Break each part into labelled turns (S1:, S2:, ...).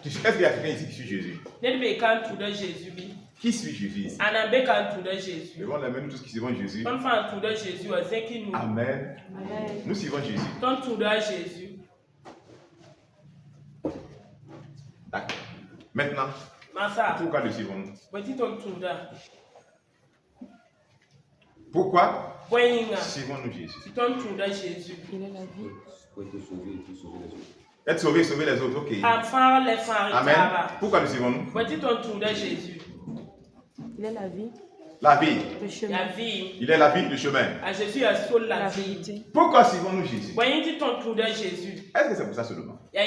S1: Est-ce qu'il y a quelqu'un ici qui suit Jésus? Qui suit Jésus ici? Levons la main, nous tous qui suivons Jésus. Amen. Nous suivons Jésus. D'accord. Maintenant, pourquoi le suivons-nous? Pourquoi suivons-nous Jésus?
S2: Il est la vie.
S3: Pour être sauvé et puis sauver les autres.
S1: Être sauvé, sauver les autres, ok. Amen. Pourquoi le suivons-nous?
S2: Il est la vie.
S1: La vie.
S2: Le chemin.
S1: Il est la vie, le chemin.
S2: La vérité.
S1: Pourquoi suivons-nous Jésus?
S2: Jésus.
S1: Est-ce que c'est pour ça seulement?
S2: La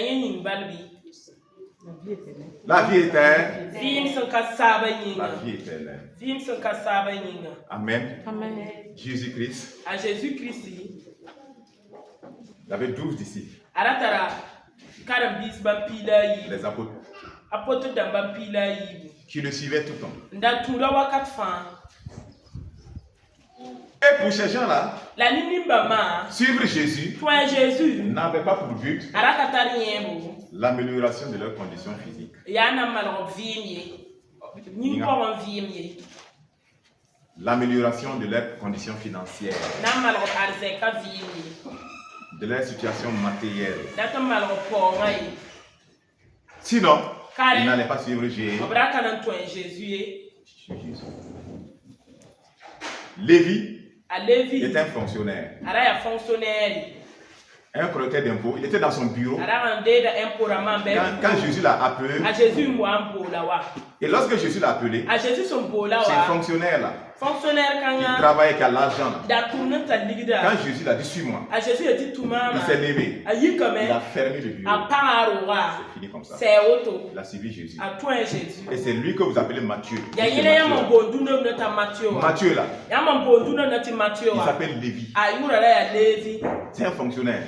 S2: vie éternelle.
S1: La vie éternelle.
S2: La
S1: La vie éternelle. Amen.
S2: Amen.
S1: Jésus-Christ. Il avait 12 disciples. Les apôtres. Qui le suivaient tout le temps. Et pour ces gens-là, suivre Jésus n'avait pas pour but l'amélioration de leurs conditions physiques. L'amélioration de leurs conditions financières, de leur situation matérielle. Sinon, ils n'allaient pas suivre Jésus. Lévi était un fonctionnaire, un collecteur d'impôts. Il était dans son bureau quand Jésus l'a appelé. Et lorsque Jésus l'a appelé, ce fonctionnaire-là, il travaillait avec l'argent. Quand Jésus l'a dit, suis-moi, il s'est levé, il a fermé le bureau. C'est fini comme ça. Il a suivi Jésus. Et c'est lui que vous appelez Matthieu. Matthieu là, il s'appelle Lévi. C'est un fonctionnaire,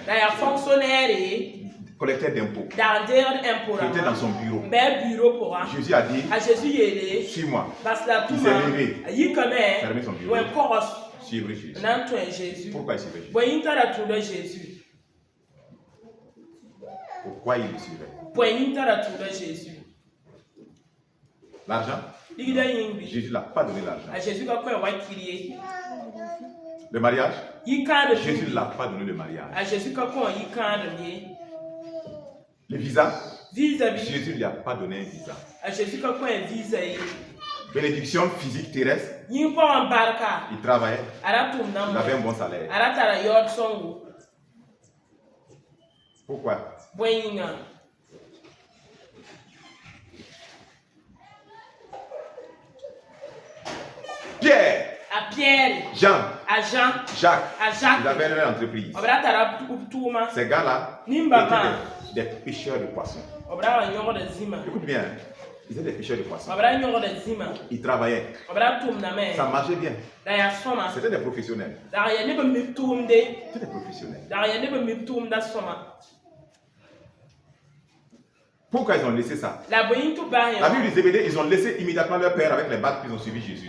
S1: collecteur d'impôts, qui était dans son bureau. Jésus a dit, suis-moi. Il s'est levé, fermé son bureau, suivre Jésus. Pourquoi il suivait Jésus? Pourquoi il le suivait? L'argent? Jésus n'a pas donné l'argent. Le mariage? Jésus ne l'a pas donné le mariage. Le visa? Jésus ne lui a pas donné un visa. Bénédiction physique terrestre? Il travaillait, il avait un bon salaire. Pourquoi? Pierre, Jean, Jacques, ils avaient leur entreprise. Ces gars-là étaient des pêcheurs de poissons. Écoute bien, ils étaient des pêcheurs de poissons. Ils travaillaient, ça marchait bien. C'était des professionnels. C'était des professionnels. Pourquoi ils ont laissé ça? La Bible dit Zébédée, ils ont laissé immédiatement leur père avec les barques, ils ont suivi Jésus.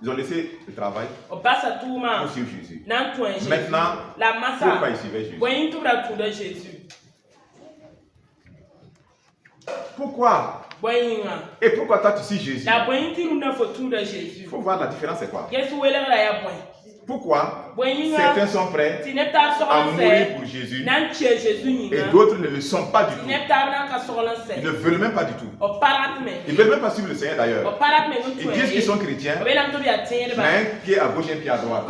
S1: Ils ont laissé le travail pour suivre Jésus. Maintenant, pourquoi ils suivaient Jésus? Pourquoi? Et pourquoi toi tu suis Jésus? Il faut voir la différence, c'est quoi? Pourquoi certains sont prêts à mourir pour Jésus et d'autres ne le sont pas du tout? Ils ne veulent même pas du tout. Ils ne veulent même pas suivre le Seigneur d'ailleurs. Ils disent qu'ils sont chrétiens, mais un pied à gauche et un pied à droite.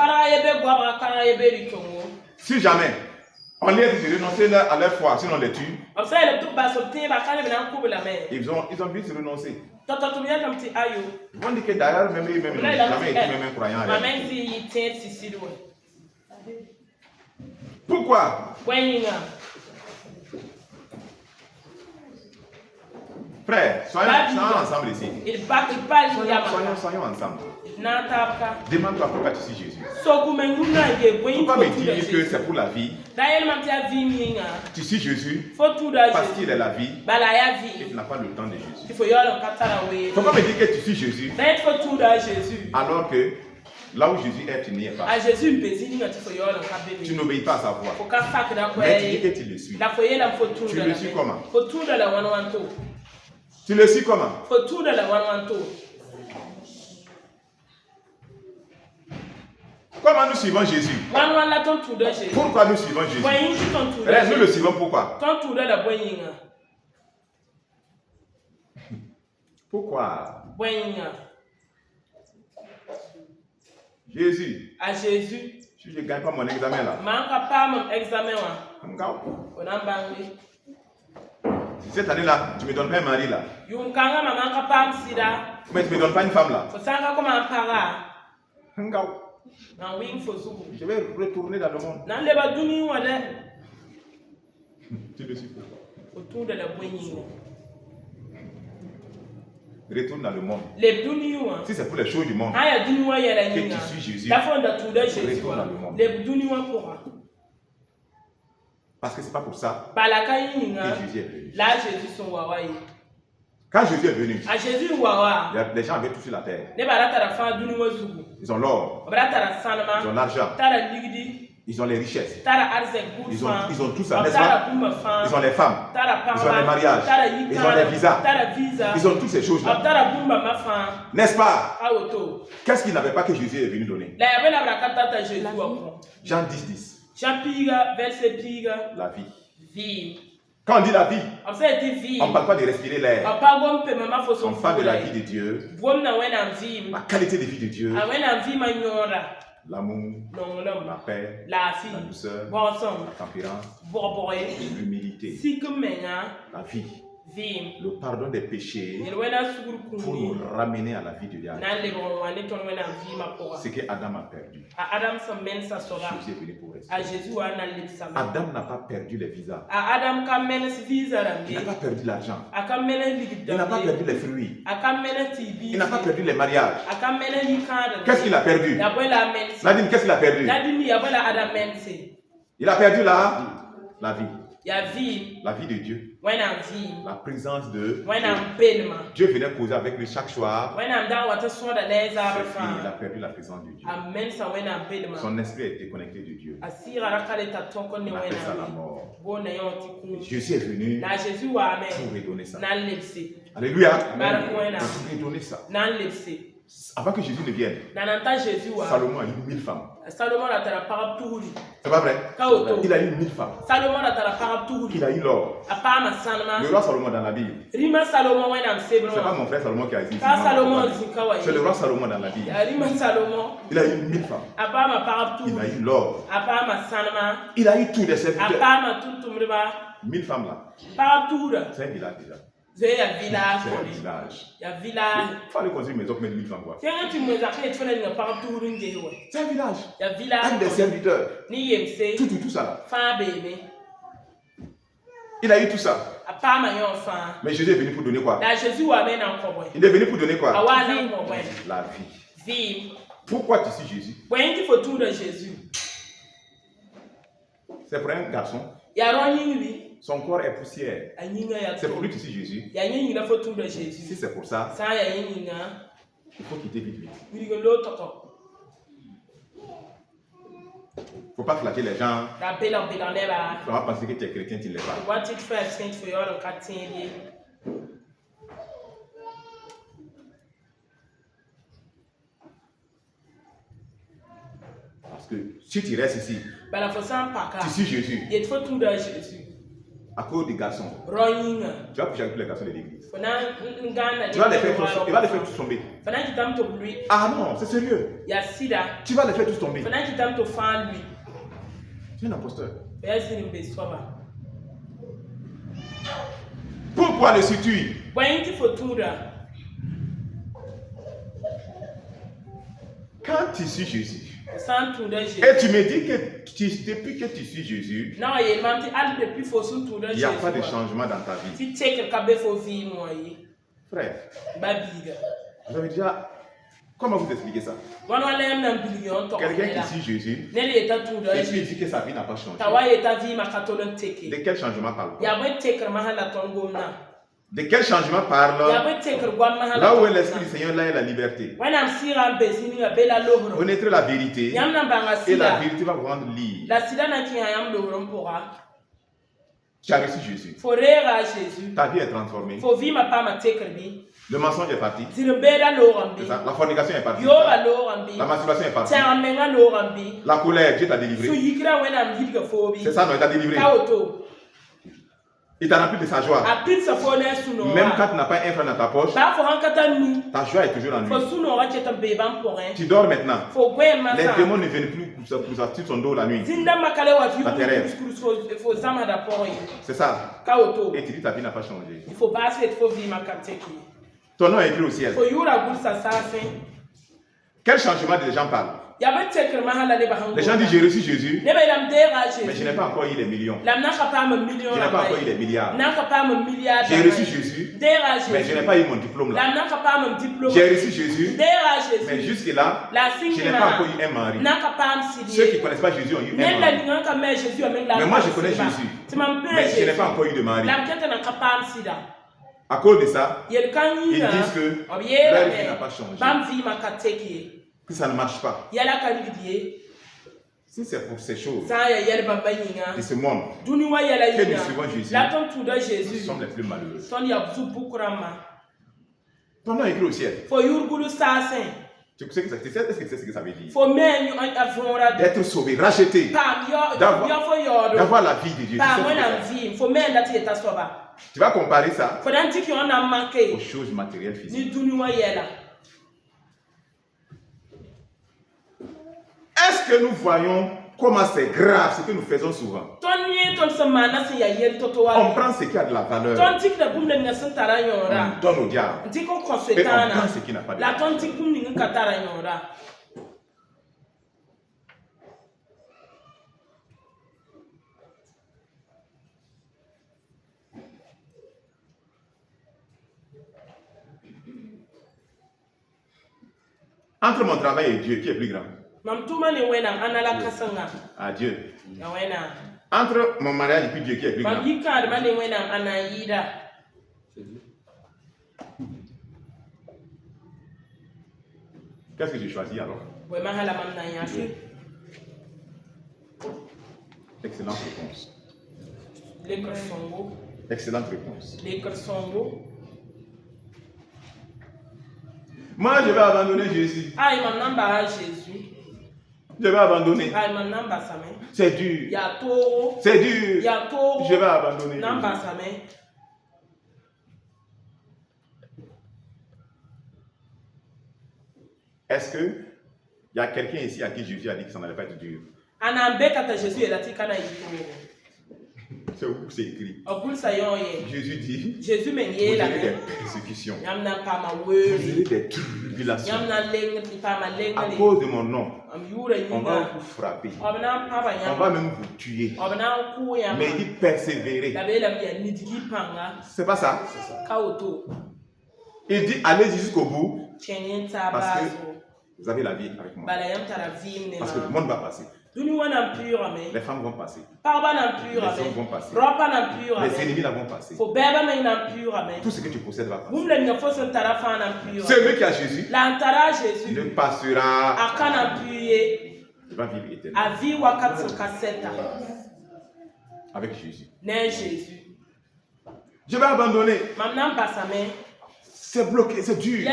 S1: Si jamais on les dit de renoncer à leur foi, sinon on les tue, ils ont envie de se renoncer. Ils vont dire que d'ailleurs, même ils n'ont jamais été même un croyant. Pourquoi? Frère, soyons ensemble ici. Soyons ensemble. Demande-toi pourquoi tu suis Jésus. Pourquoi me dire que c'est pour la vie? Tu suis Jésus parce qu'il est la vie et tu n'as pas le temps de Jésus. Pourquoi me dire que tu suis Jésus alors que Là où Jésus est, tu n'y es pas.
S2: A Jésus mpezi ni ngati fo yoro
S1: Tu n'obéis pas à sa voix.
S2: Fo ka fak da ko
S1: Mais tu dis que tu le suis.
S2: La fo yela fo tunda.
S1: Tu le suis comment?
S2: Fo tunda la wan wan to.
S1: Tu le suis comment?
S2: Fo tunda la wan wan to.
S1: Comment nous suivons Jésus?
S2: Wan wan la ton tunda Jésus.
S1: Pourquoi nous suivons Jésus?
S2: Boyin ci ton tunda.
S1: Nous le suivons pourquoi?
S2: Ton tunda la boyinga.
S1: Pourquoi?
S2: Boyinga.
S1: Jésus.
S2: À Jésus.
S1: Si je ne gagne pas mon examen là.
S2: Manka pas mon examen wa. On a bangé.
S1: Cette année-là, tu ne me donnes pas un mari là.
S2: Yunkanga mamanka pas sida.
S1: Mais tu ne me donnes pas une femme là.
S2: Faut sanga comme un para.
S1: Je vais retourner dans le monde.
S2: Nan le ba duni wala.
S1: Tu le suis pourquoi?
S2: Autour de la boyinga.
S1: Retourne dans le monde.
S2: Les duni wa.
S1: Si c'est pour les choses du monde.
S2: Aya duni wa yela
S1: Que
S2: nyinga.
S1: tu suis Jésus.
S2: La fonda tuda Jésus.
S1: Retourne dans le monde.
S2: Les duni wa pourra.
S1: Parce que c'est pas pour ça
S2: Balaka
S1: que
S2: yinga.
S1: Jésus est venu.
S2: Là Jésus son wawa yi.
S1: Quand Jésus est venu,
S2: A Jésus wawa.
S1: les gens avaient tout sur la terre.
S2: Ne barata la fa duni wa zugu.
S1: Ils ont l'or,
S2: Barata la sanama.
S1: ils ont l'argent,
S2: Tara ligidi.
S1: ils ont les richesses,
S2: Tara arzek
S1: ils ont tout ça, n'est-ce
S2: Tara
S1: pas?
S2: bumba fan.
S1: Ils ont les femmes, ils ont les mariages, ils ont les visas, ils ont toutes ces choses-là.
S2: Tara bumba ma fan.
S1: N'est-ce pas?
S2: Auto.
S1: Qu'est-ce qu'il n'avait pas que Jésus est venu donner?
S2: La yabela brakata Jésus wa.
S1: Jean 10, 10.
S2: Chapiga verset piga.
S1: La vie.
S2: Vie.
S1: Quand on dit la vie,
S2: On sait vie.
S1: on ne parle pas de respirer l'air.
S2: On
S1: On parle de la vie de Dieu, la qualité de vie de Dieu, l'amour, la paix, la douceur, la tempérance, l'humilité, la vie, le pardon des péchés pour nous ramener à la vie de Dieu. Ce que Adam a perdu. Jésus est venu pour rester. Adam n'a pas perdu les visas. Il n'a pas perdu l'argent. Il n'a pas perdu les fruits. Il n'a pas perdu les mariages. Qu'est-ce qu'il a perdu? Nadine, qu'est-ce qu'il a perdu? Il a perdu la vie. La vie de Dieu. La présence de Dieu. Dieu venait causer avec lui chaque soir. Il a perdu la présence de Dieu. Son esprit a été connecté de Dieu. On appelle ça la mort. Jésus est venu pour redonner ça. Alléluia. Pour redonner ça. Avant que Jésus ne vienne, Salomon a eu 1000 femmes. C'est pas vrai? Il a eu 1000 femmes. Il a eu l'or. Le roi Salomon dans la Bible. C'est pas mon frère Salomon qui a dit. C'est le roi Salomon dans la Bible. Il a eu 1000 femmes. Il a eu l'or. Il a eu tous les serviteurs. 1000 femmes là. C'est un village déjà. C'est un village. Il fallait construire une maison pour mettre 1000 femmes quoi. C'est un village. Un des serviteurs. Tout ça là. Il a eu tout ça. Mais Jésus est venu pour donner quoi? Il est venu pour donner quoi? La vie. Pourquoi tu suis Jésus? C'est pour un garçon. Son corps est poussière. C'est pour lui que tu suis Jésus. Si c'est pour ça, il faut quitter vite. Il ne faut pas flatter les gens. Il faut pas penser que tu es chrétien, tu ne l'es pas. Parce que si tu restes ici, tu suis Jésus. À cause des garçons, tu vas coucher avec tous les garçons de l'église. Tu vas les faire tous, il va les faire tous tomber. Ah non, c'est sérieux. Tu vas les faire tous tomber. Tu es un imposteur. Pourquoi le suis-tu? Quand tu suis Jésus, et tu me dis que depuis que tu suis Jésus, il n'y a pas de changement dans ta vie. Frère, vous avez déjà... Comment vous expliquez ça? Quelqu'un qui suit Jésus, et puis il dit que sa vie n'a pas changé. De quel changement parle-t-on? De quel changement parle? Là où est l'Esprit du Seigneur, là est la liberté. Connaître la vérité et la vérité va vous rendre libre. Tu as reçu Jésus. Ta vie est transformée. Le mensonge est parti. Ça. La fornication est partie. La masturbation est partie. La colère, Dieu t'a délivré. C'est ça, non, il t'a délivré. Il t'a rempli de sa joie. Même quand tu n'as pas un franc dans ta poche, ta joie est toujours en lui. Tu dors maintenant. Les démons ne viennent plus pour sur ton dos la nuit. La terreur. C'est ça. Et tu dis ta vie n'a pas changé. Ton nom est écrit au ciel. Quel changement les gens parlent? Les gens disent j'ai reçu Jésus, mais je n'ai pas encore eu les millions. Je n'ai pas encore eu les milliards. J'ai reçu Jésus, mais je n'ai pas eu mon diplôme là. J'ai reçu Jésus, mais jusque là, je n'ai pas encore eu un mari. Ceux qui ne connaissent pas Jésus ont eu un mari. Mais moi je connais Jésus, mais je n'ai pas encore eu de mari. À cause de ça, ils disent que leur vie n'a pas changé. Que ça ne marche pas. Si c'est pour ces choses de ce monde que nous suivons Jésus, nous sommes les plus malheureux. Ton nom est écrit au ciel. Tu sais ce que ça veut dire? D'être sauvé, racheté, d'avoir la vie de Dieu. Tu vas comparer ça aux choses matérielles physiques. Est-ce que nous voyons comment c'est grave ce que nous faisons souvent? On prend ce qui a de la valeur, on donne au diable, et on prend ce qui n'a pas de valeur. Entre mon travail et Dieu, qui est plus grand? À Dieu. Entre mon mariage et puis Dieu, qui est plus grand? Qu'est-ce que j'ai choisi alors? Excellente réponse. Excellente réponse. Moi, je vais abandonner Jésus. Je vais abandonner. C'est dur. C'est dur. Je vais abandonner Jésus. Est-ce qu'il y a quelqu'un ici à qui Jésus a dit que ça n'allait pas être dur? C'est où c'est écrit. Jésus dit, vous avez des persécutions, vous avez des tribulations. À cause de mon nom, on va vous frapper, on va même vous tuer. Mais il dit persévérer. C'est pas ça? Il dit allez jusqu'au bout parce que vous avez la vie avec moi. Parce que le monde va passer. Les femmes vont passer. Les hommes vont passer. Les ennemis là vont passer. Tout ce que tu possèdes va passer. Celui qui a Jésus ne passera. Il va vivre éternellement. Avec Jésus. Je vais abandonner. C'est bloqué, c'est dur.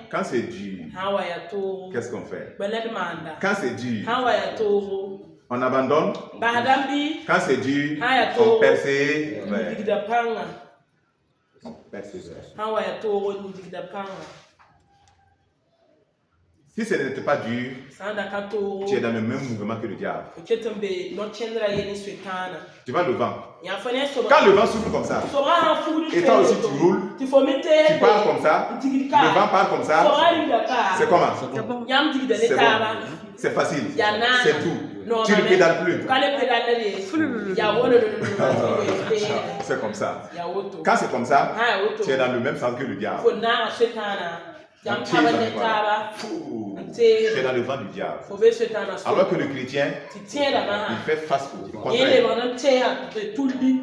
S1: Quand c'est dur, qu'est-ce qu'on fait? Quand c'est dur, on abandonne. Quand c'est dur, on persévère. On persévère. Si ce n'était pas dur, tu es dans le même mouvement que le diable. Tu vois le vent. Quand le vent souffle comme ça, et toi aussi tu roules, tu pars comme ça, le vent part comme ça, c'est comment? C'est bon. C'est facile. C'est tout. Tu ne pédales plus. C'est comme ça. Quand c'est comme ça, tu es dans le même sens que le diable. tu es dans le vent du diable. Alors que le chrétien, il fait face au contraire.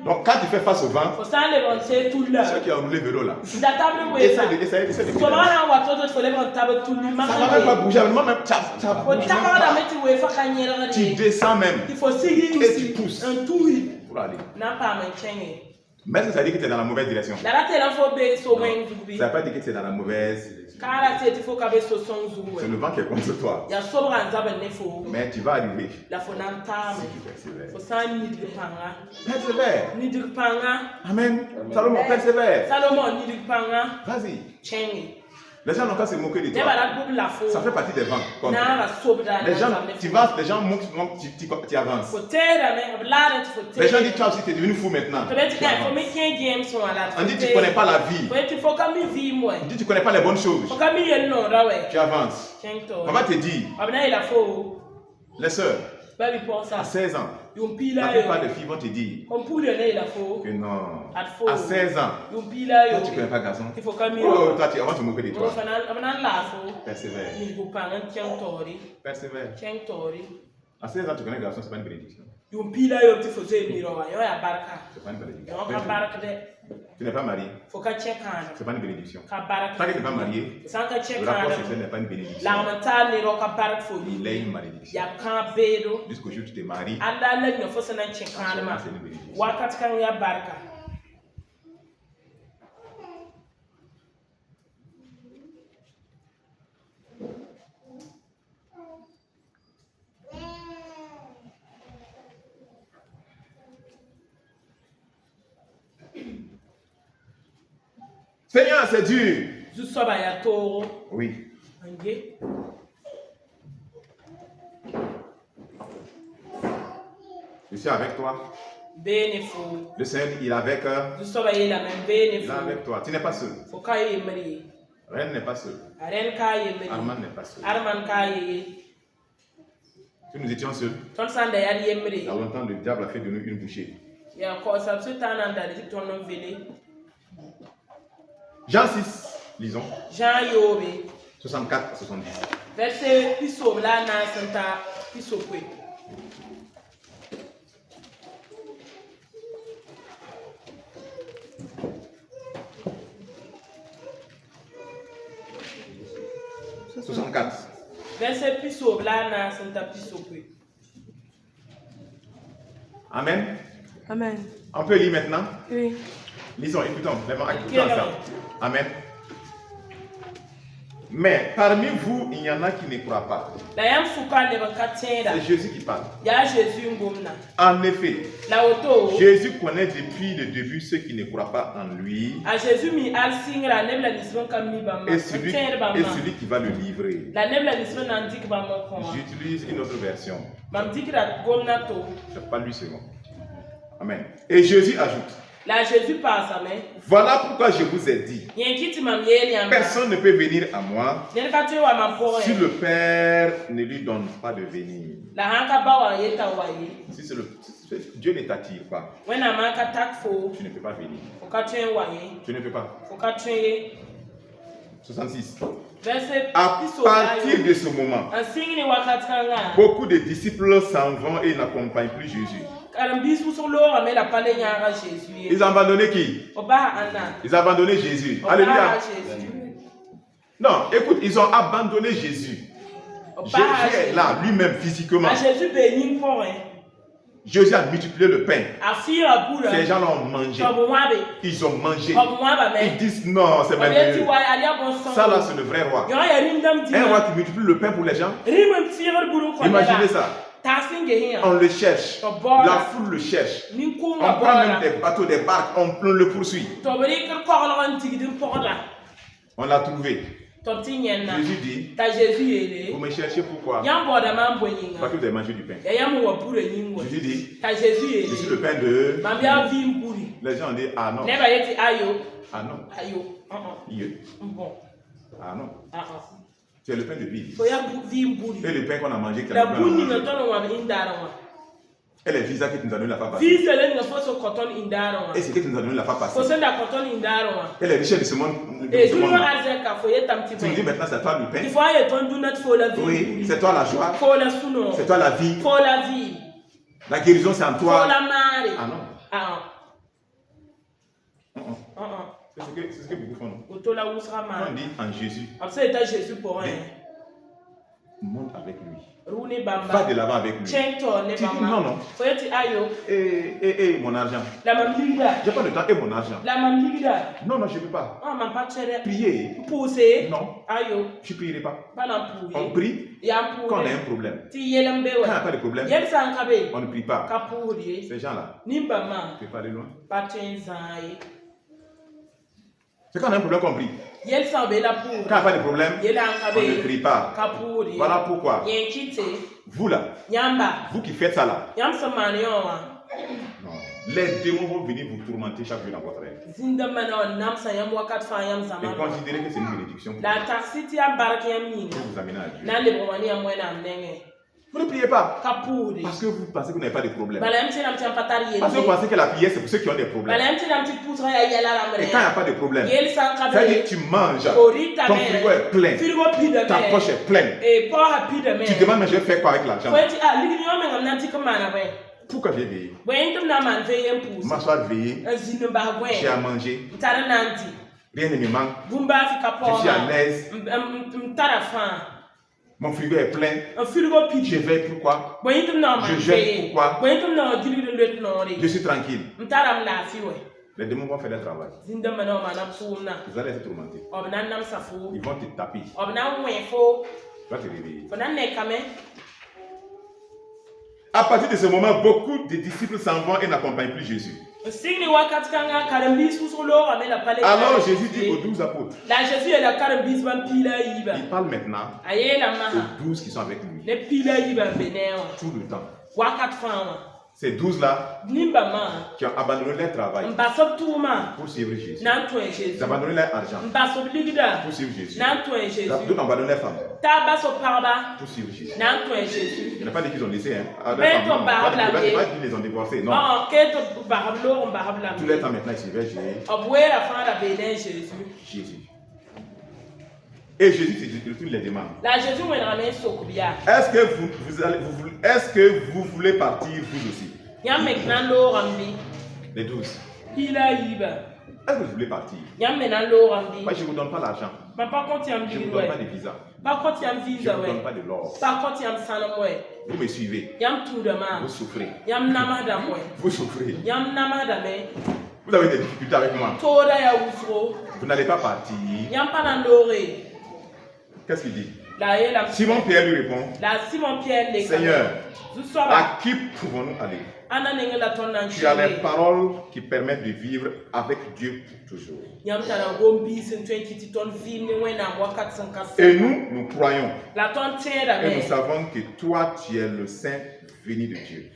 S1: Donc quand tu fais face au vent, ceux qui ont roulé vélo là, essaie de ça va même pas bouger, moi-même, ça bouge même pas. Tu descends même et tu pousses pour aller. Mais ça veut dire que tu es dans la mauvaise direction. Ça ne veut pas dire que tu es dans la mauvaise direction. C'est le vent qui est contre toi. Mais tu vas arriver. Si tu persévères. Persévère. Amen. Salomon, persévère. Vas-y. Les gens n'ont qu'à se moquer de toi. Ça fait partie des vents. Les gens montent, tu avances. Les gens disent, toi aussi, tu es devenu fou maintenant. On dit, tu ne connais pas la vie. On dit, tu ne connais pas les bonnes choses. Tu avances. On va te dire, les sœurs, à 16 ans, la plupart des filles vont te dire que non. À 16 ans, toi tu ne connais pas garçon. Oh, toi on va te moquer de toi. Persévère. Persévère. À 16 ans, tu connais garçon, c'est pas une bénédiction. C'est pas une bénédiction. Tu n'es pas marié. C'est pas une bénédiction. Tant que tu n'es pas marié, le rapport sexuel n'est pas une bénédiction. Il est une malédiction. Jusqu'au jour où tu te maries, c'est une bénédiction. Seigneur, c'est dur. Oui. Je suis avec toi. Le Seigneur, il est avec il est avec toi. Tu n'es pas seul. Reine n'est pas seule. Armand n'est pas seul. Si nous étions seuls, il y a longtemps, le diable a fait de nous une bouchée. Jean 6, lisons. Jean 64 à 70. Verset 64. Amen.
S2: Amen.
S1: On peut lire maintenant?
S2: Oui.
S1: Lisons, écoutons ensemble. Amen. Mais parmi vous, il y en a qui ne croient pas. C'est Jésus qui parle. En effet, Jésus connaît depuis le début ceux qui ne croient pas en lui et celui qui va le livrer. J'utilise une autre version. C'est pas lui seulement. Amen. Et Jésus ajoute. Voilà pourquoi je vous ai dit, personne ne peut venir à moi si le Père ne lui donne pas de venir. Si Dieu ne t'attire pas, tu ne peux pas venir. Tu ne peux pas. 66. À partir de ce moment, beaucoup de disciples s'en vont et n'accompagnent plus Jésus. Ils ont abandonné qui? Ils ont abandonné Jésus. Alléluia. Non, écoute, ils ont abandonné Jésus. Jésus est là, lui-même, physiquement. Jésus a multiplié le pain. Ces gens ont mangé. Ils ont mangé. Ils disent non, c'est merveilleux. Ça là, c'est le vrai roi. Un roi qui multiplie le pain pour les gens. Imaginez ça. On le cherche. La foule le cherche. On prend même des bateaux, des barques. On le poursuit. On l'a trouvé. Jésus dit, vous me cherchez pourquoi? Parce que vous avez mangé du pain. Jésus dit, je suis le pain de... Les gens ont dit, ah non. Ah non. Ah non. C'est le pain de vie. Et le pain qu'on a mangé, Et les visas que tu nous as donné la fois passée.
S2: Visa le ne faut so coton indaro.
S1: Et ce que tu nous as donné la fois passée.
S2: Faut senda coton indaro.
S1: Et les richesses de ce monde.
S2: Et tout le monde a dit qu'il faut y être un petit peu.
S1: Tu me dis maintenant c'est toi le pain.
S2: Il faut y être ton notre faut la vie.
S1: Oui, c'est toi la joie.
S2: Faut la souno.
S1: C'est toi la vie.
S2: Faut la vie.
S1: La guérison c'est en toi.
S2: Faut la mari.
S1: Ah non.
S2: Ah.
S1: C'est ce que beaucoup font.
S2: On
S1: dit en Jésus.
S2: C'est Jésus pour un.
S1: Monte avec lui.
S2: Va
S1: Va de l'avant avec lui. Tu dis non, non. Et mon argent. J'ai pas de temps. Et mon argent. Non, non, je ne peux pas. Prier.
S2: Pousser.
S1: Non. Je ne prierai pas. On prie quand on a un problème. Quand on n'a pas de problème, on ne prie pas. Ces gens-là, tu ne peux pas aller loin. C'est quand on a un problème qu'on prie. Quand on n'a pas de problème, on ne prie pas. Voilà pourquoi. Vous là, vous qui faites ça là, non. Les démons vont venir vous tourmenter chaque jour dans votre rêve. Et considérez que c'est une bénédiction pour vous amener à Dieu. Vous ne priez pas parce que vous pensez que vous n'avez pas de problème. Parce que vous pensez que la prière c'est pour ceux qui ont des problèmes. Et quand il n'y a pas de problème, c'est-à-dire que tu manges, ton frigo est plein, ta poche est pleine. Tu demandes mais je vais faire quoi avec l'argent? Pourquoi j'ai veillé? M'asseoir veillé, j'ai à manger, rien ne me manque, je suis à l'aise. Mon frigo est plein. Je veille pourquoi? Je jeûne pourquoi? Je suis tranquille. Les démons vont faire leur travail. Vous allez être tourmentés. Ils vont te taper. Tu vas te réveiller. À partir de ce moment, beaucoup de disciples s'en vont et n'accompagnent plus Jésus. Alors Jésus dit aux 12 apôtres. Il parle maintenant aux 12 qui sont avec lui. Tout le temps. Ces 12-là qui ont abandonné leur travail pour suivre Jésus. Ils ont abandonné leur argent pour suivre Jésus. D'autres ont abandonné leur femme pour suivre Jésus. Il n'y a pas dit qu'ils ont laissé. Hein. Pas qu'ils les ont divorcés. Non. Tout le temps maintenant ils suivaient Jésus. Et Jésus les demande. Est-ce que vous voulez partir vous aussi? Les 12. Est-ce que vous voulez partir? Moi je ne vous donne pas l'argent. Je ne vous donne pas de visa. Je ne vous donne pas de l'or. Vous me suivez. Vous souffrez. Vous souffrez. Vous avez des difficultés avec moi. Vous n'allez pas partir. Qu'est-ce qu'il dit? Simon Pierre lui répond, Seigneur, à qui pouvons-nous aller? Tu as les paroles qui permettent de vivre avec Dieu pour toujours. Et nous croyons. Et nous savons que toi, tu es le Saint venu de Dieu.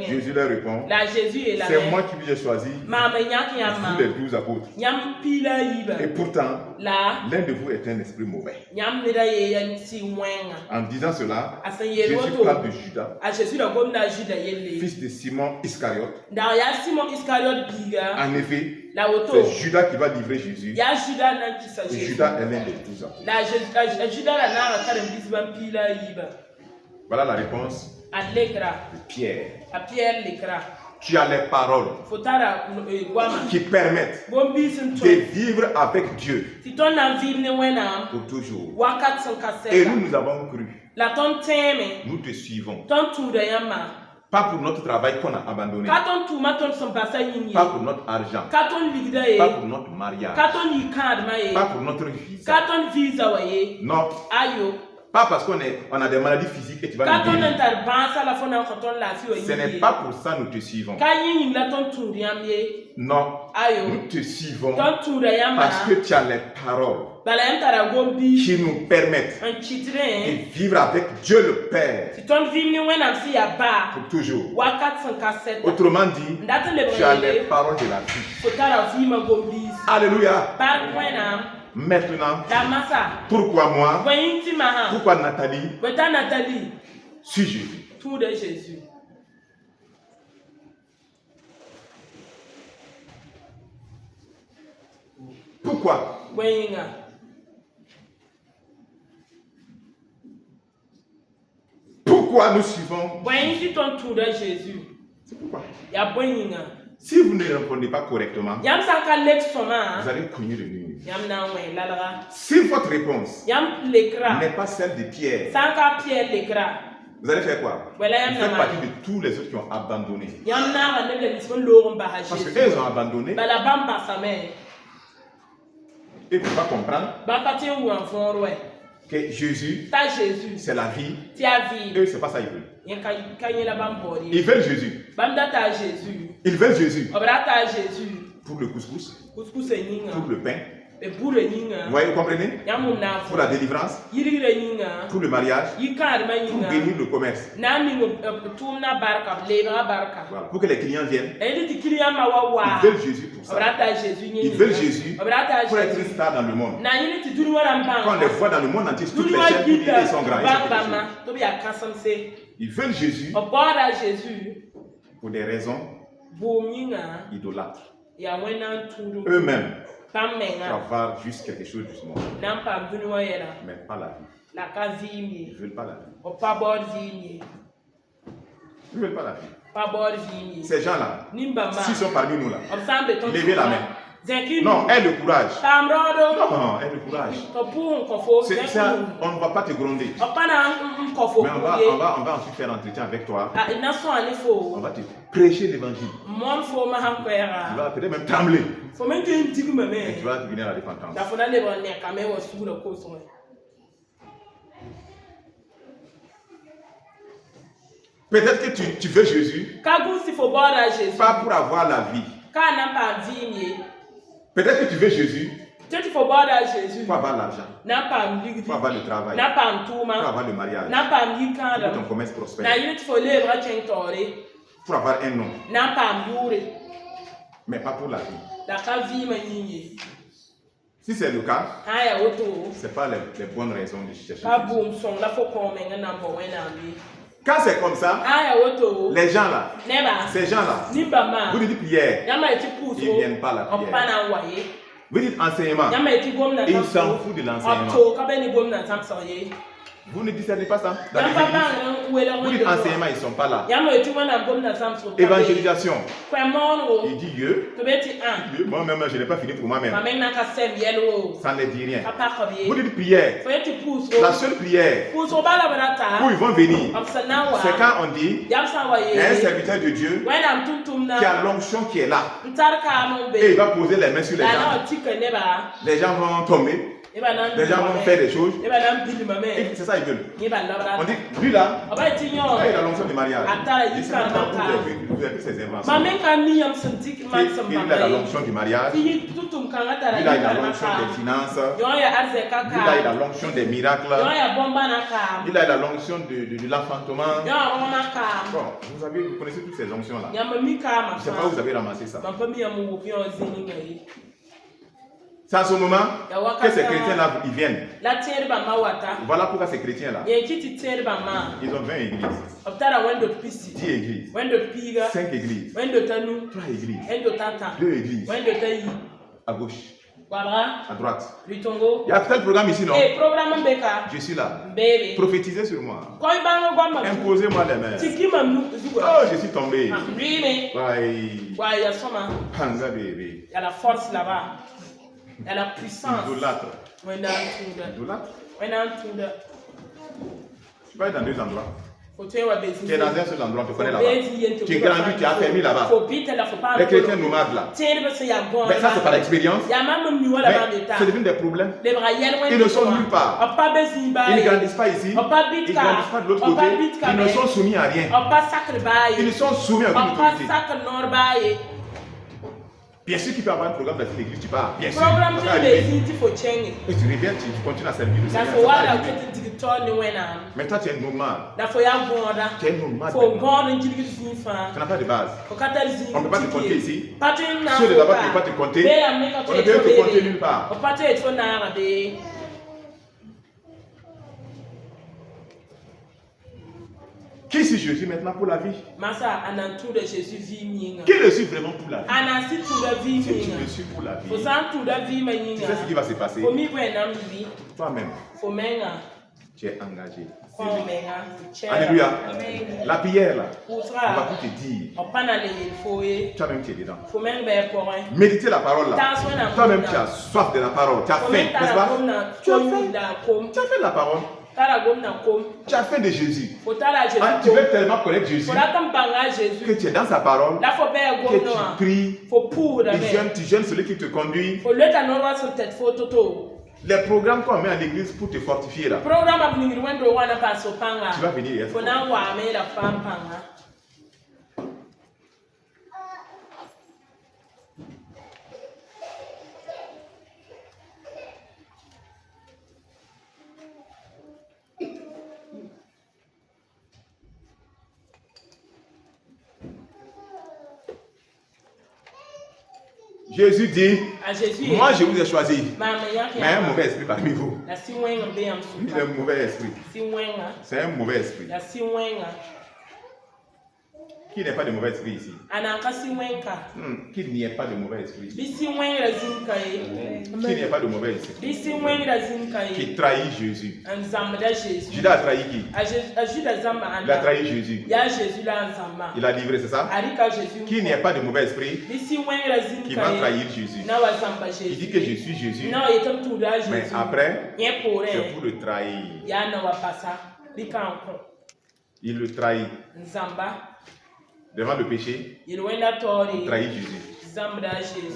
S1: Jésus leur répond, c'est moi qui vous ai choisi, vous les 12 apôtres. Et pourtant, l'un de vous est un esprit mauvais. En disant cela, Jésus parle de Judas, fils de Simon Iscariote. En effet, c'est Judas qui va livrer Jésus. Et Judas est l'un des 12 apôtres. Voilà la réponse de Pierre. Tu as les paroles qui permettent de vivre avec Dieu pour toujours. Et nous avons cru. Nous te suivons. Pas pour notre travail qu'on a abandonné. Pas pour notre argent. Pas pour notre mariage. Pas pour notre visa. Non. Pas parce qu'on a des maladies physiques et tu vas nous guérir. Ce n'est pas pour ça que nous te suivons. Non, nous te suivons parce que tu as les paroles qui nous permettent de vivre avec Dieu le Père pour toujours. Autrement dit, tu as les paroles de la vie. Alléluia. Maintenant, pourquoi moi? Pourquoi Nathalie? sur Jésus.
S2: Tout de Jésus.
S1: Pourquoi? Pourquoi nous suivons? C'est pourquoi. Si vous ne répondez pas correctement, vous allez cogner le mur. Si votre réponse n'est pas celle de Pierre, vous allez faire quoi? Vous faites partie de tous les autres qui ont abandonné. Parce qu'ils ont abandonné. Et pour ne pas comprendre que Jésus, c'est la vie. Eux, c'est pas ça qu'ils veulent. Ils veulent Jésus. Ils veulent Jésus. Pour le couscous, pour le pain. Vous voyez, vous comprenez? Pour la délivrance, pour le mariage, pour bénir le commerce. Voilà. Pour que les clients viennent. Ils veulent Jésus pour ça. Ils veulent Jésus pour être une star dans le monde. Quand on les voit dans le monde entier, toutes les chaînes publiques, ils sont grands. Ils veulent Jésus pour des raisons idolâtres. Eux-mêmes avoir juste quelque chose du monde. Mais pas la vie. Ils ne veulent pas la vie. Ils ne veulent pas la vie. Ces gens-là, s'ils sont parmi nous là, levez la main. Non, aie le courage. Non, aie le courage. On ne va pas te gronder. Mais on va ensuite faire entretien avec toi. On va te prêcher l'évangile. Tu vas peut-être même trembler. Et tu vas devenir la repentance. Peut-être que tu veux Jésus, pas pour avoir la vie. Peut-être que tu veux Jésus pour avoir l'argent, pour avoir le travail, pour avoir le mariage, pour que ton commerce prospère, pour avoir un nom, mais pas pour la vie. Si c'est le cas, ce n'est pas les bonnes raisons de chercher Jésus. Quand c'est comme ça, les gens là, ces gens là, vous dites prière, ils ne viennent pas à la prière. Vous dites enseignement, ils s'en foutent de l'enseignement. Vous ne discernez pas ça dans les églises. Vous dites enseignement, ils ne sont pas là. Évangélisation. Il dit Dieu. Moi-même, je n'ai pas fini pour moi-même. Ça ne dit rien. Vous dites prière. La seule prière où ils vont venir, c'est quand on dit il y a un serviteur de Dieu qui a l'onction qui est là. Et il va poser les mains sur les gens. Les gens vont tomber. Les gens vont faire des choses. C'est ça qu'ils veulent. On dit, lui là, il a l'onction du mariage. Il sait pas où vous avez ces inventions. Il a la l'onction du mariage. Il a la l'onction des finances. Il a la l'onction des miracles. Il a la l'onction de l'enfantement. Bon, vous connaissez toutes ces onctions là. Je ne sais pas où vous avez ramassé ça. C'est à ce moment que ces chrétiens-là, ils viennent. Voilà pourquoi ces chrétiens-là, ils ont 20 églises, 10 églises, 5 églises, 3 églises, 2 églises, à gauche, à droite. Il y a tel programme ici, non? Je suis là. Prophétisez sur moi. Imposez-moi les mains. Oh, je suis tombé.
S2: Il y a la force là-bas. Il y a la puissance.
S1: Idolâtre. Idolâtre. Tu vas être dans 2 endroits. Tu es dans un seul endroit, tu connais là-bas. Tu es grandi, tu as fermé là-bas. Les chrétiens nomades là. Mais ça, c'est par expérience. Mais c'est devenu des problèmes. Ils ne sont nulle part. Ils ne grandissent pas ici. Ils ne grandissent pas de l'autre côté. Ils ne sont soumis à rien. Ils ne sont soumis à aucune autorité. Bien sûr qu'il peut y avoir un programme dans l'église, tu pars. Bien sûr. Et tu reviens, tu continues à servir le Seigneur. Mais toi, tu es nomade. Tu es nomade. Tu n'as pas de base. On ne peut pas te compter ici. Ceux de là-bas ne peuvent pas te compter. On ne peut te compter nulle part. Qui suit Jésus maintenant pour la vie?
S2: Masa anantu de Jésus vie minga.
S1: Qui le suit vraiment pour la vie?
S2: Anasi tu de vie
S1: Si tu
S2: minga.
S1: le suis pour la vie,
S2: Fosan tu de vie minga.
S1: tu sais ce qui va se passer.
S2: Fomi bwena mbi.
S1: Toi-même,
S2: Fomenga.
S1: tu es engagé.
S2: Fomenga.
S1: Alléluia. La prière là, on va
S2: Utra.
S1: tout te dire.
S2: Opana le foye.
S1: Toi-même, tu es dedans.
S2: Fomenga be porin.
S1: Méditer la parole là. Toi-même, tu as soif de la parole. Tu as faim, n'est-ce pas? Tu as faim. Tu as fait de la parole. Tu as fait de Jésus. Ah, tu veux tellement connaître Jésus que tu es dans sa parole, que tu pries, tu gênes celui qui te conduit. Les programmes qu'on met à l'église pour te fortifier là, tu vas venir et être fort. Jésus dit, moi je vous ai choisi, mais un mauvais esprit parmi vous. Il est un mauvais esprit. C'est un mauvais esprit. Qui n'est pas de mauvais esprit ici? Qu'il n'y ait pas de mauvais esprit. Qu'il n'y ait pas de mauvais esprit. Qui trahit Jésus. Judas a trahi qui? Il a trahi Jésus. Il a livré, c'est ça? Qu'il n'y ait pas de mauvais esprit qui va trahir Jésus. Il dit que je suis Jésus, mais après, c'est pour le trahir. Il le trahit. Devant le péché, il trahit Jésus.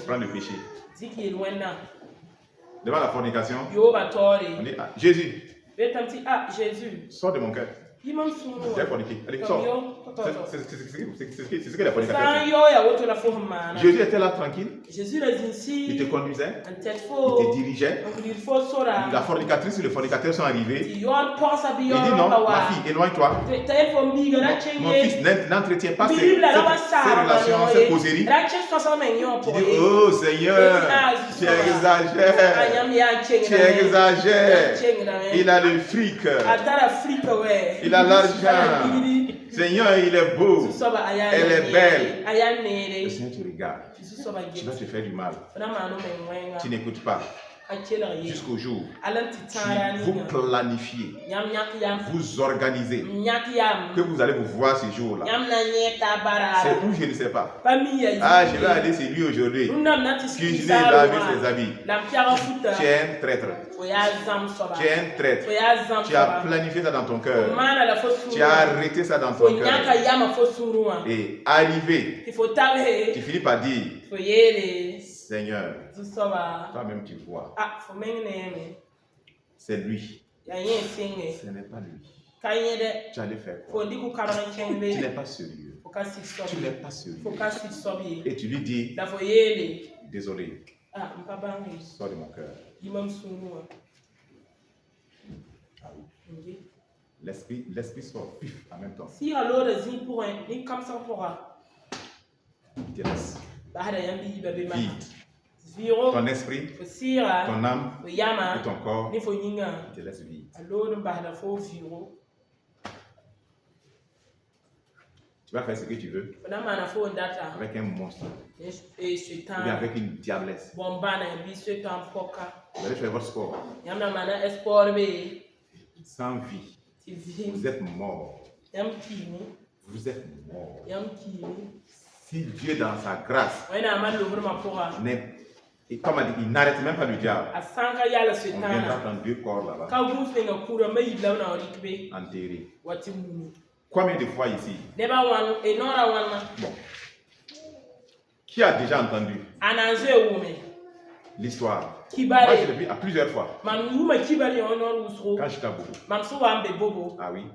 S1: Prends le péché. Devant la fornication, on dit, ah, Jésus, sors de mon cœur. Tu es forniqué. Allez, sors. C'est ce que la fornication. Jésus était là tranquille. Il te conduisait. Il te dirigeait. La fornicatrice et le fornicateur sont arrivés. Il dit non, ma fille, éloigne-toi. Mon fils, n'entretiens pas ces relations, ces causeries. Tu dis, oh Seigneur, tu exagères. Tu exagères. Il a le fric. Il a l'argent. Seigneur, il est beau. Elle est belle. Le Seigneur te regarde. Tu vas te faire du mal. Tu n'écoutes pas. Jusqu'au jour vous planifiez, vous organisez que vous allez vous voir ce jour-là. C'est où je ne sais pas. Ah, je vais aller chez lui aujourd'hui. Cuisiner, laver ses habits. Tu es un traître. Tu es un traître. Tu as planifié ça dans ton cœur. Tu as arrêté ça dans ton cœur. Et arrivé, tu finis par dire, Seigneur, toi-même tu vois. C'est lui. Ce n'est pas lui. Tu allais faire quoi? Tu n'es pas sérieux. Tu n'es pas sérieux. Et tu lui dis, désolé, sors de mon cœur. Ah oui. L'esprit sort pif en même temps. Il te laisse vide. Ton esprit, ton âme et ton corps, il te laisse vide. Tu vas faire ce que tu veux avec un monstre ou bien avec une diablesse. Vous allez faire votre sport sans vie. Vous êtes mort. Vous êtes mort. Si Dieu dans sa grâce et comme il n'arrête même pas le diable, on viendra dans 2 corps là-bas, enterrés. Combien de fois ici? Bon. Qui a déjà entendu l'histoire? Moi, je l'ai vu à plusieurs fois. Quand j'étais à Bobo. Ah oui.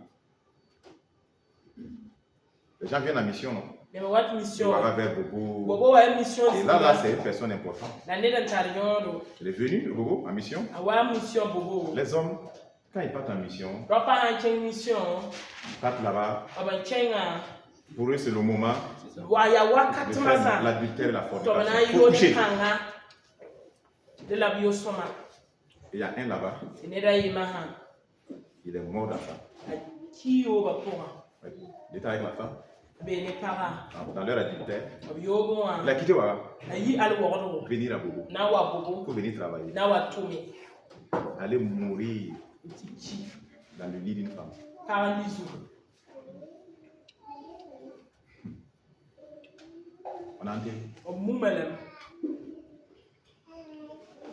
S1: Les gens viennent en mission, non? On va vers Bobo. Et là, c'est une personne importante. Il est venu, Bobo, en mission. Les hommes, quand ils partent en mission, ils partent là-bas. Pour eux, c'est le moment de faire l'adultère et la fornication. Pour coucher. Il y a un là-bas. Il est mort dans ça. Il était avec la femme. Dans leur adultère. Il
S2: Il
S1: a quitté Waga. Venir à Bobo. Pour venir travailler. Aller mourir dans le lit d'une femme. On a entendu.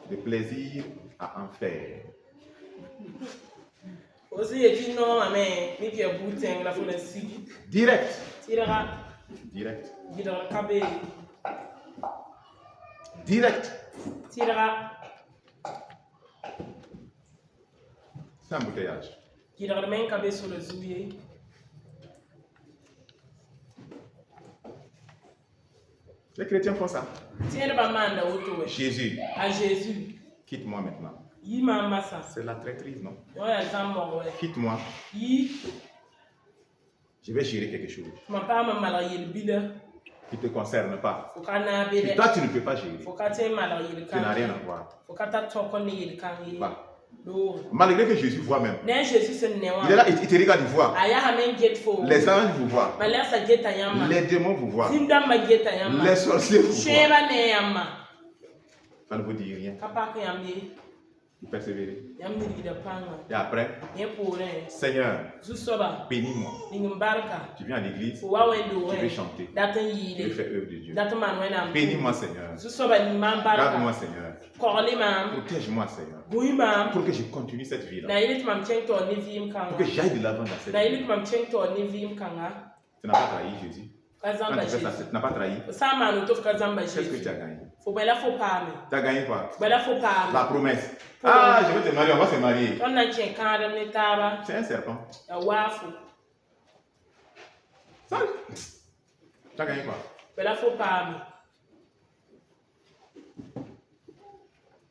S1: Le plaisir à en faire. Direct. Direct. Direct. C'est un embouteillage. Les chrétiens font ça. Jésus. Quitte-moi maintenant. C'est la traîtrise, non? Quitte-moi. Je vais gérer quelque chose qui ne te concerne pas. Et toi, tu ne peux pas gérer. Tu n'as rien à voir. Bah. Malgré que Jésus voit même. Il est là, il te regarde, il voit. Les anges vous voient. Les démons vous voient. Les sorciers vous voient. Ça ne vous dit rien. Vous persévérez. Et après, Seigneur, bénis-moi. Tu viens à l'église, tu veux chanter, tu veux faire œuvre de Dieu. Bénis-moi, Seigneur. Garde-moi, Seigneur. Protège-moi, Seigneur. Pour que je continue cette vie-là. Pour que j'aille de l'avant dans cette vie. Tu n'as pas trahi Jésus. Quand tu fais ça, tu n'as pas trahi. Qu'est-ce que tu as gagné? Tu as gagné quoi? La promesse. Ah, je vais te marier, on va se marier. C'est un serpent. Ça, tu as gagné quoi?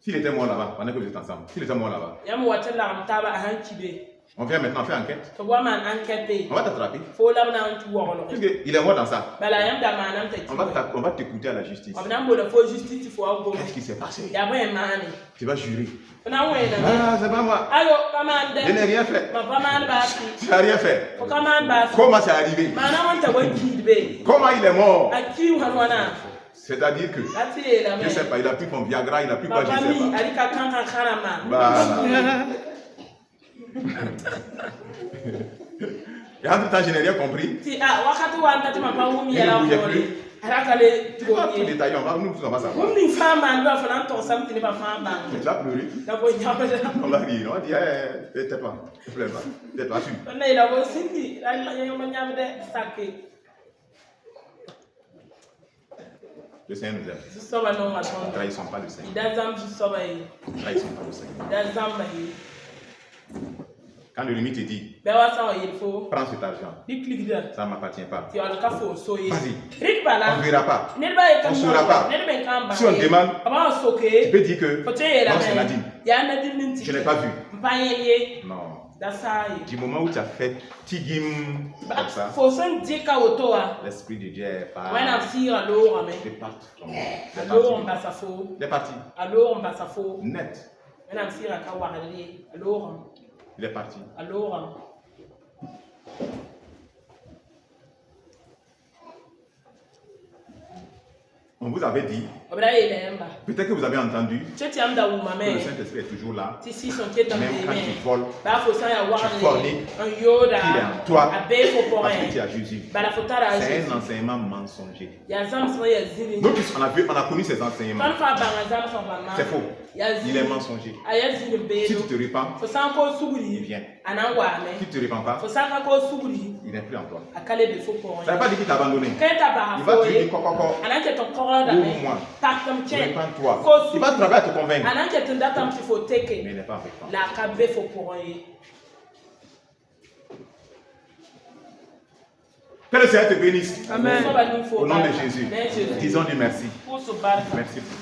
S1: S'il était mort là-bas, pendant que vous êtes ensemble, s'il était mort là-bas, on vient maintenant faire enquête. On va t'attraper. Il est mort dans ça. On va t'écouter à la justice. Qu'est-ce qui s'est passé? Tu vas jurer. Ah, c'est pas moi. Je n'ai rien fait. Tu n'as rien fait. Comment c'est arrivé? Comment il est mort? C'est-à-dire que, je ne sais pas, il a pris son Viagra, il a pris quoi, je ne sais pas. Voilà. Et en tout temps, je n'ai rien compris. Il ne bougeait plus. Tu vas tout détailler, nous on va savoir. Tu vas pleurer. On va dire, on va dire, tais-toi, ne pleure pas. Tais-toi, assume. Le Seigneur nous aime. Ne trahissons pas le Seigneur. Ne trahissons pas le Seigneur. Quand le limite te dit, prends cet argent, ça ne m'appartient pas. Vas-y, on ne verra pas. On ne saura pas. Si on demande, tu peux dire que non, c'est Nadine. Je n'ai pas vu. Non. Du moment où tu as fait Tigim comme ça, l'Esprit de Dieu est parti. Net. Il est parti. On vous avait dit, peut-être que vous avez entendu, que le Saint-Esprit est toujours là, même quand tu voles, tu forniques, qu'il est en toi, parce que tu as Jésus. C'est un enseignement mensonger. Nous tous, on a connu ces enseignements. C'est faux. Il est mensonger. Si tu te répands, il vient. Si tu ne te répands pas, il n'est plus en toi. Ça ne veut pas dire qu'il t'a abandonné. Il va te dire coco. Ouvre-moi. Répands-toi. Il va travailler à te convaincre. Mais il n'est pas avec toi. Que le Seigneur te bénisse.
S2: Amen.
S1: Au nom de Jésus. Disons-lui merci. Merci.